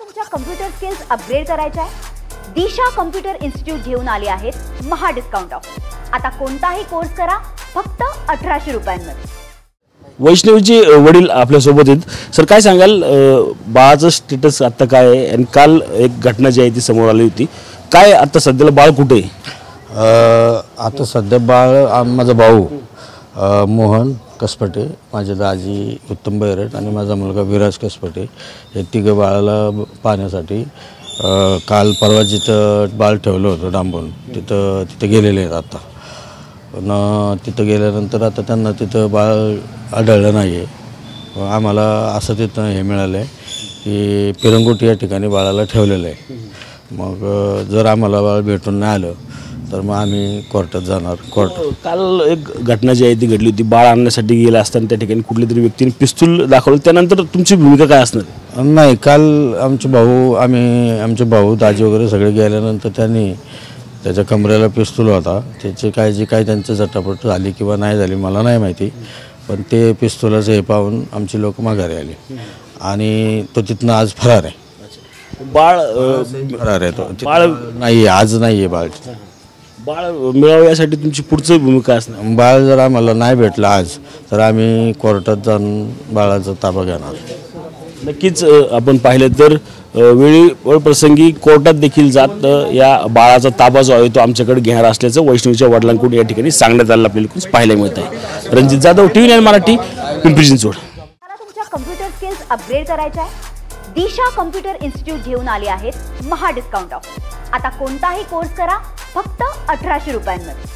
तुमच्या computer skills upgrade करायच्या आहे? दिशा कम्प्युटर इन्स्टिट्यूट घेऊन आले आहेत महा डिस्काउंट ऑफर। आता कोणताही कोर्स करा फक्त 1800 रुपयांमध्ये। वैष्णवीचे वडील आपल्या सोबत आहेत। सर काय सांगाल, बाळाचं स्टेटस आता काय आहे आणि काल एक घटना जी आहे ती समोर आली होती, काय आता सध्याला बाळ कुठे आहे? आता सध्या बाळ माझा भाऊ मोहन कसपटे, माझे दाजी उत्तम बैरट आणि माझा मुलगा विराज कसपटे हे तिघं बाळाला पाहण्यासाठी काल परवा जिथं बाळ ठेवलं होतं डांबून तिथं गेलेले आहेत। आता पण तिथं गेल्यानंतर आता त्यांना तिथं बाळ आढळलं नाही आहे। आम्हाला असं तिथं हे मिळालं आहे की पिरंगुटी या ठिकाणी बाळाला ठेवलेलं आहे। मग जर आम्हाला बाळ भेटून नाही आलं तर मग आम्ही कोर्टात जाणार। काल एक घटना जी आहे ती घडली होती, बाळ आणण्यासाठी गेला असताना त्या ठिकाणी कुठल्या तरी व्यक्तीने पिस्तूल दाखवलं, त्यानंतर तुमची भूमिका काय असणार? नाही, काल आमचे भाऊ दाजी वगैरे सगळे गेल्यानंतर त्यांनी त्याच्या कमरेला पिस्तूल होता, त्याची काय त्यांचं झटापट झाली किंवा नाही झाली मला नाही माहिती, पण ते पिस्तुलाचं हे पाहून आमची लोक माघारी आली आणि तो तिथनं आज फरार आहे। बाळ फरार आहे, तो बाळ नाही, आज नाही आहे बाळ। बाळ मिळावं यासाठी तुमची पुढची भूमिका असणार? बाळ जर आम्हाला नाही भेटलं आज तर आम्ही कोर्टात जाऊन बाळाचा ताबा घेणार। नक्कीच आपण पाहिलं तर वेळ प्रसंगी कोर्टात देखील जात या बाळाचा ताबा जो आहे तो आमच्याकडे घेणार असल्याचं वैष्णवीच्या वडिलांकडून या ठिकाणी सांगण्यात आलं आपल्याला पाहायला मिळत आहे। रणजित जाधव, TV9 मराठी, पिंपरी चिंचवड। तुमच्या कम्प्युटर स्किल्स अपग्रेड करायच्या आहे? दिशा कम्प्युटर इन्स्टिट्यूट घेऊन आले आहेत महा डिस्काउंट ऑफर। आता कोणताही कोर्स करा फक्त 1800 रुपयांमध्ये।